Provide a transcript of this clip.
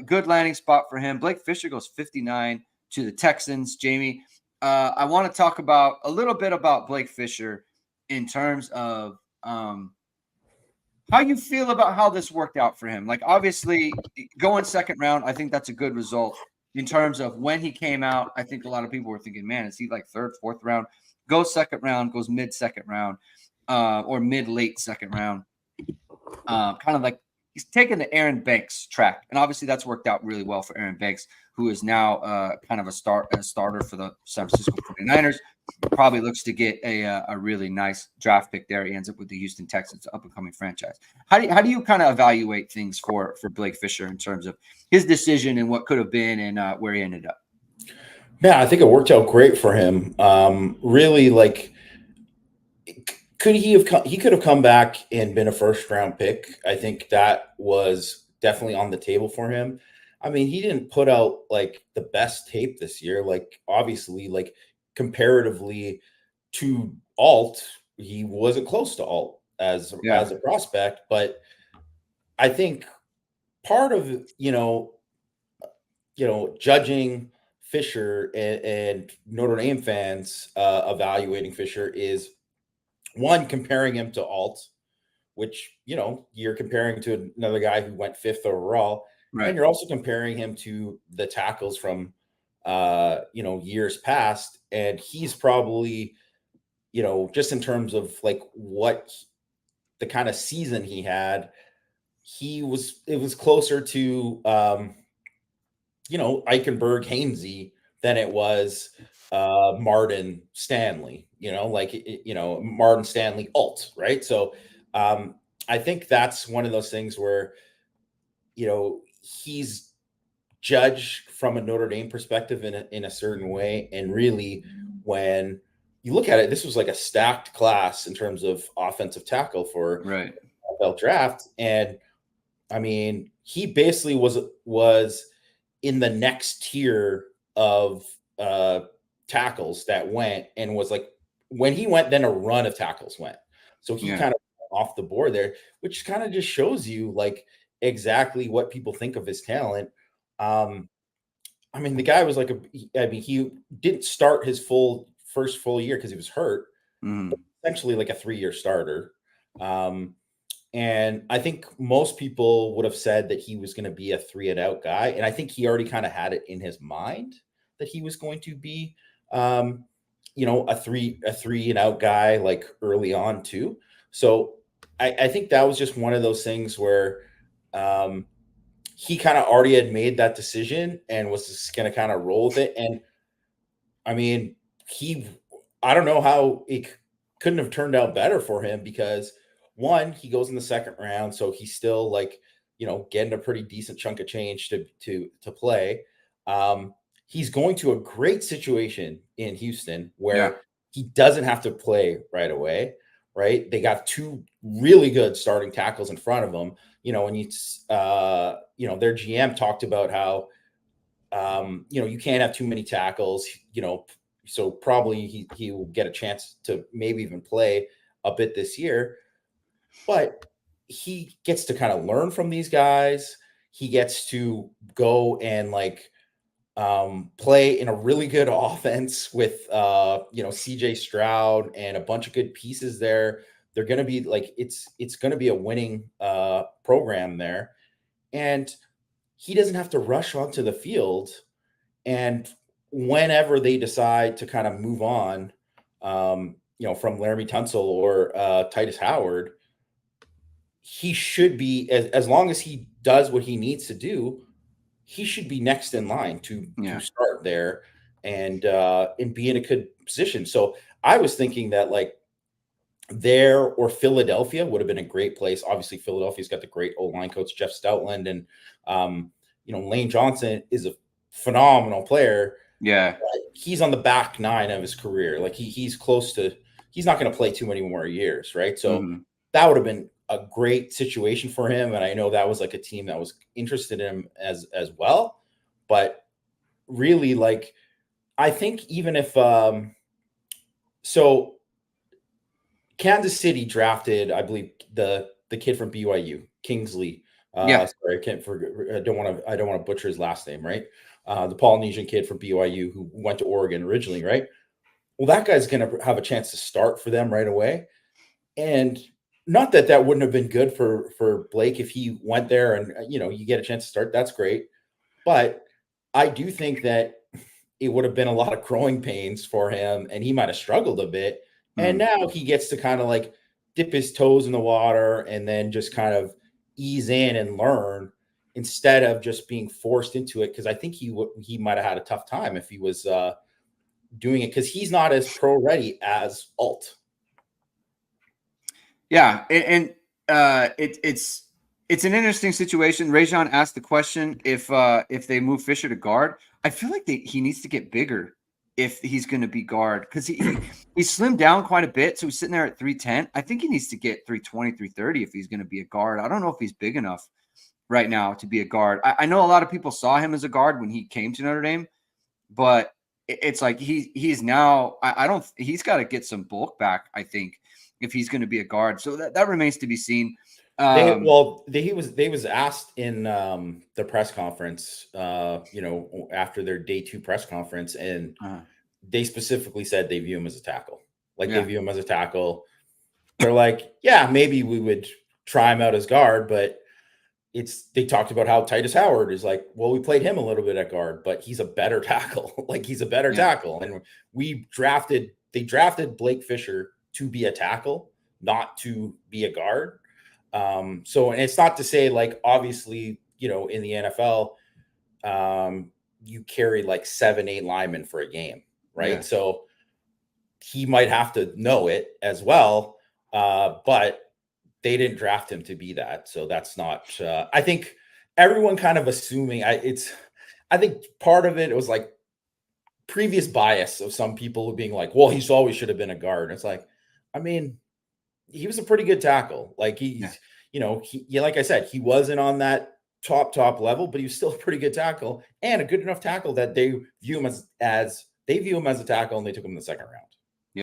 Good landing spot for him. Blake Fisher goes 59 to the Texans. Jamie, I want to talk about a little bit about Blake Fisher in terms of how you feel about how this worked out for him. Like, obviously, going second round, I think that's a good result in terms of when he came out. I think a lot of people were thinking, man, is he like third, fourth round? Goes second round, goes mid second round, or mid late second round. Kind of like he's taken the Aaron Banks track, and obviously that's worked out really well for Aaron Banks, who is now kind of a starter for the San Francisco 49ers. Probably looks to get a really nice draft pick there. He ends up with the Houston Texans, up and coming franchise. How do you kind of evaluate things for Blake Fisher in terms of his decision and what could have been and where he ended up? Yeah, I think it worked out great for him. Really, like, could he have he could have come back and been a first round pick. I think that was definitely on the table for him. I mean, he didn't put out like the best tape this year. Like, obviously, like comparatively to Alt, he wasn't close to Alt as a prospect. But I think part of judging Fisher and Notre Dame fans evaluating Fisher is one, comparing him to Alt, which you're comparing to another guy who went fifth overall, Right. and you're also comparing him to the tackles from years past, and he's probably just in terms of like what the kind of season he had, it was closer to Eichenberg Hainsey than it was Martin Stanley, Martin Stanley Alt, right? So I think that's one of those things where, he's judged from a Notre Dame perspective in a certain way. And really, when you look at it, this was like a stacked class in terms of offensive tackle for Right. NFL draft. And I mean, he basically was in the next tier of tackles that went, and was like, when he went, then a run of tackles went. So he kind of off the board there, which kind of just shows you like exactly what people think of his talent. I mean, the guy was like he didn't start his first full year because he was hurt. Mm-hmm. Essentially like a 3-year starter. And I think most people would have said that he was going to be a 3-and-out guy. And I think he already kind of had it in his mind that he was going to be, a 3-and-out guy, like early on too. So I think that was just one of those things where he kind of already had made that decision and was just going to kind of roll with it. And I mean, I don't know how it couldn't have turned out better for him, because one, he goes in the second round, so he's still like, getting a pretty decent chunk of change to play. He's going to a great situation in Houston where he doesn't have to play right away. Right, they got two really good starting tackles in front of him. And their GM talked about how you can't have too many tackles. So probably he will get a chance to maybe even play a bit this year. But he gets to kind of learn from these guys. He gets to go and like play in a really good offense with CJ Stroud and a bunch of good pieces there. They're going to be like, it's going to be a winning program there. And he doesn't have to rush onto the field. And whenever they decide to kind of move on, from Laramie Tunsil or Titus Howard, he should be, as long as he does what he needs to do, he should be next in line to start there and be in a good position. So I was thinking that like there or Philadelphia would have been a great place. Obviously, Philadelphia's got the great O-line coach, Jeff Stoutland, and Lane Johnson is a phenomenal player. Yeah. He's on the back nine of his career. Like he's close to, he's not going to play too many more years. Right. So that would have been a great situation for him. And I know that was like a team that was interested in him as well. But really, like, I think even if, so Kansas City drafted, I believe, the kid from BYU, Kingsley Yeah. Sorry, I can't forget. I don't want to butcher his last name, right? The Polynesian kid from BYU who went to Oregon originally, right? Well, that guy's going to have a chance to start for them right away. And not that that wouldn't have been good for Blake if he went there and you get a chance to start. That's great, but I do think that it would have been a lot of growing pains for him, and he might have struggled a bit. And now he gets to kind of like dip his toes in the water and then just kind of ease in and learn instead of just being forced into it. Because I think he might have had a tough time if he was doing it because he's not as pro ready as Alt. Yeah, it's an interesting situation. Rajon asked the question if they move Fisher to guard. I feel like he needs to get bigger if he's going to be guard because he slimmed down quite a bit, so he's sitting there at 310. I think he needs to get 320, 330 if he's going to be a guard. I don't know if he's big enough right now to be a guard. I know a lot of people saw him as a guard when he came to Notre Dame, but it's like he's now. I don't. He's got to get some bulk back, I think, if he's going to be a guard. So that remains to be seen. They was asked in the press conference, after their day 2 press conference, and they specifically said they view him as a tackle. They view him as a tackle. They're like, yeah, maybe we would try him out as guard, but they talked about how Titus Howard is like, well, we played him a little bit at guard, but he's a better tackle. He's a better tackle. And they drafted Blake Fisher to be a tackle, not to be a guard. And it's not to say obviously, in the NFL, you carry 7-8 linemen for a game, right? Yeah. So he might have to know it as well. But they didn't draft him to be that. So that's not, I think everyone kind of assuming I think part of it was previous bias of some people being like, well, he's always should have been a guard. And it's he was a pretty good tackle. like I said, he wasn't on that top level, but he was still a pretty good tackle and a good enough tackle that they view him as a tackle, and they took him in the second round.